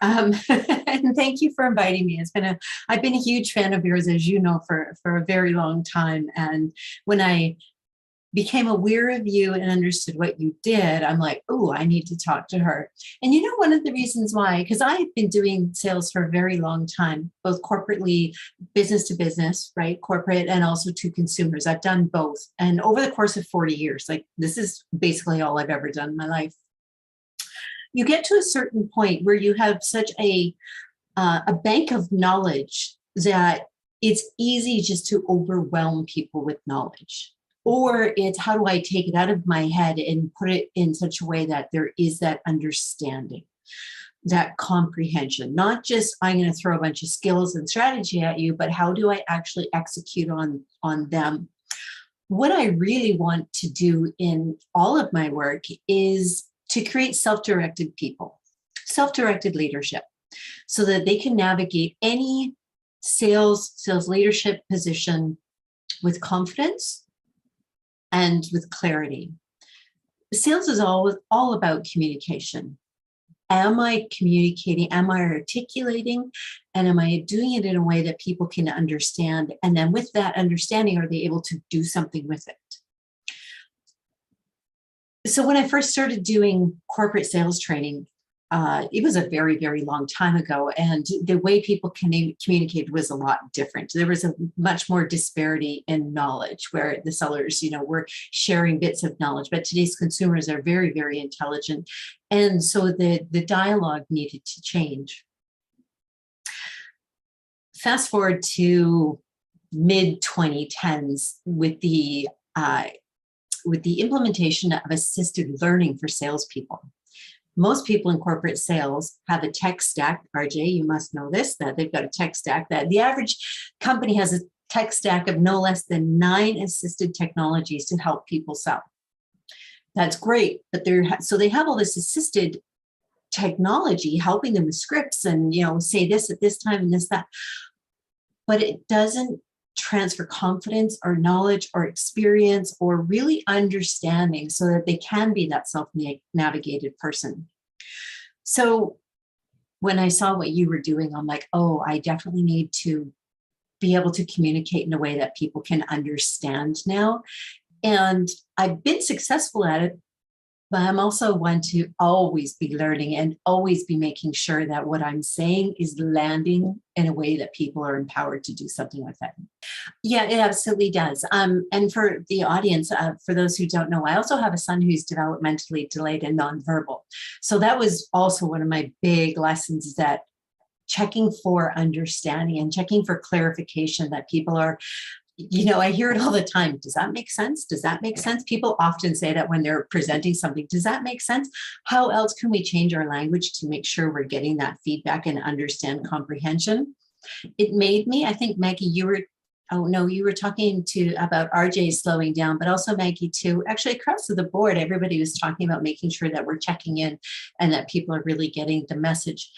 And thank you for inviting me. I've been a huge fan of yours, as you know, for a very long time. And when I became aware of you and understood what you did, I'm like, oh, I need to talk to her. And you know, one of the reasons why, because I've been doing sales for a very long time, both corporately, business to business, right? Corporate and also to consumers. I've done both. And over the course of 40 years, like this is basically all I've ever done in my life. You get to a certain point where you have such a bank of knowledge that it's easy just to overwhelm people with knowledge. Or it's how do I take it out of my head and put it in such a way that there is that understanding, that comprehension, not just I'm going to throw a bunch of skills and strategy at you, but how do I actually execute on them? What I really want to do in all of my work is to create self-directed people, self-directed leadership, so that they can navigate any sales leadership position with confidence and with clarity. Sales is all about communication. Am I communicating? Am I articulating? And am I doing it in a way that people can understand? And then with that understanding, are they able to do something with it? So when I first started doing corporate sales training, it was a very, very long time ago. And the way people communicated was a lot different. There was a much more disparity in knowledge where the sellers, were sharing bits of knowledge. But today's consumers are very, very intelligent. And so the dialogue needed to change. Fast forward to mid 2010s with the implementation of assisted learning for salespeople. Most people in corporate sales have a tech stack. RJ, you must know this, that they've got a tech stack, that the average company has a tech stack of no less than 9 assisted technologies to help people sell. That's great, but they have all this assisted technology helping them with scripts and, say this at this time and this, that, but it doesn't transfer confidence or knowledge or experience or really understanding so that they can be that self-navigated person. So when I saw what you were doing, I'm like, oh, I definitely need to be able to communicate in a way that people can understand now. And I've been successful at it, but I'm also one to always be learning and always be making sure that what I'm saying is landing in a way that people are empowered to do something with it. Yeah, it absolutely does. And for the audience, for those who don't know, I also have a son who's developmentally delayed and nonverbal. So that was also one of my big lessons, is that checking for understanding and checking for clarification, that people are, I hear it all the time. Does that make sense? Does that make sense? People often say that when they're presenting something. Does that make sense? How else can we change our language to make sure we're getting that feedback and understand comprehension? It made me, I think, Maggie, you were talking about RJ slowing down, but also Maggie too. Actually, across the board, everybody was talking about making sure that we're checking in and that people are really getting the message.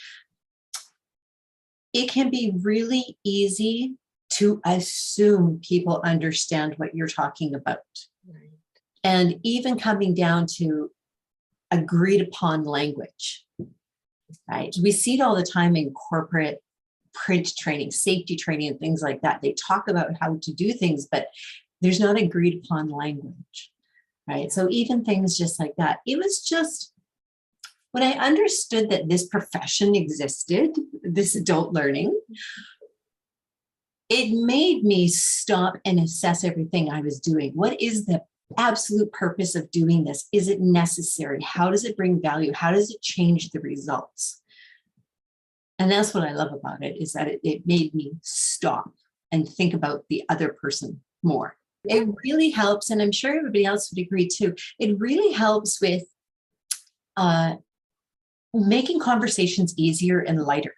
It can be really easy to assume people understand what you're talking about. Right. And even coming down to agreed upon language, right? We see it all the time in corporate print training, safety training, and things like that. They talk about how to do things, but there's not agreed upon language, right? So even things just like that, it was just, when I understood that this profession existed, this adult learning, it made me stop and assess everything I was doing. What is the absolute purpose of doing this? Is it necessary? How does it bring value? How does it change the results? And that's what I love about it, is that it made me stop and think about the other person more. It really helps, and I'm sure everybody else would agree too, it really helps with making conversations easier and lighter.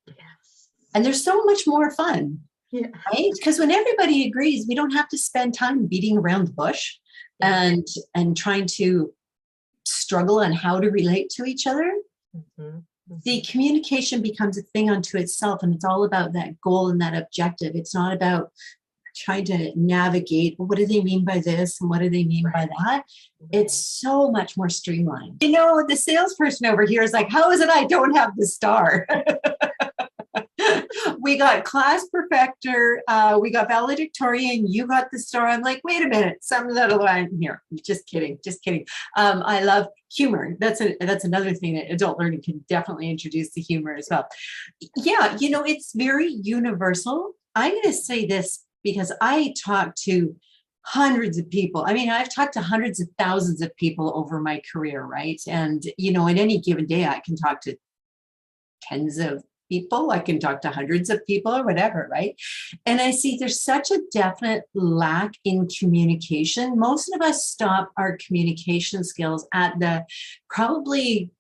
Yes. And they're so much more fun. Yeah. Right? Because when everybody agrees, we don't have to spend time beating around the bush and trying to struggle on how to relate to each other. Mm-hmm. Mm-hmm. The communication becomes a thing unto itself, and it's all about that goal and that objective. It's not about trying to navigate, what do they mean by this and what do they mean by that? It's so much more streamlined. You know, the salesperson over here is like, how is it I don't have the star? We got class perfecter, we got valedictorian, you got the star. I'm like, wait a minute, something's out of line here. Just kidding, just kidding. I love humor. That's another thing that adult learning can definitely introduce the humor as well. Yeah, you know, it's very universal. I'm going to say this because I talk to hundreds of people. I mean, I've talked to hundreds of thousands of people over my career, right? And, you know, in any given day, I can talk to tens of people, I can talk to hundreds of people or whatever, right? And I see there's such a definite lack in communication. Most of us stop our communication skills at the probably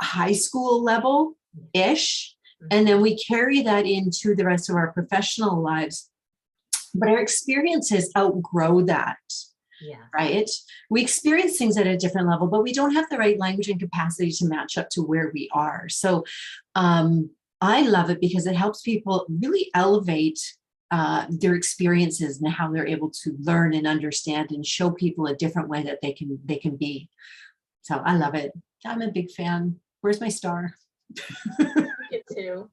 high school level-ish, and then we carry that into the rest of our professional lives. But our experiences outgrow that. Yeah. Right. We experience things at a different level, but we don't have the right language and capacity to match up to where we are. So I love it because it helps people really elevate their experiences and how they're able to learn and understand and show people a different way that they can be. So I love it. I'm a big fan. Where's my star? It too.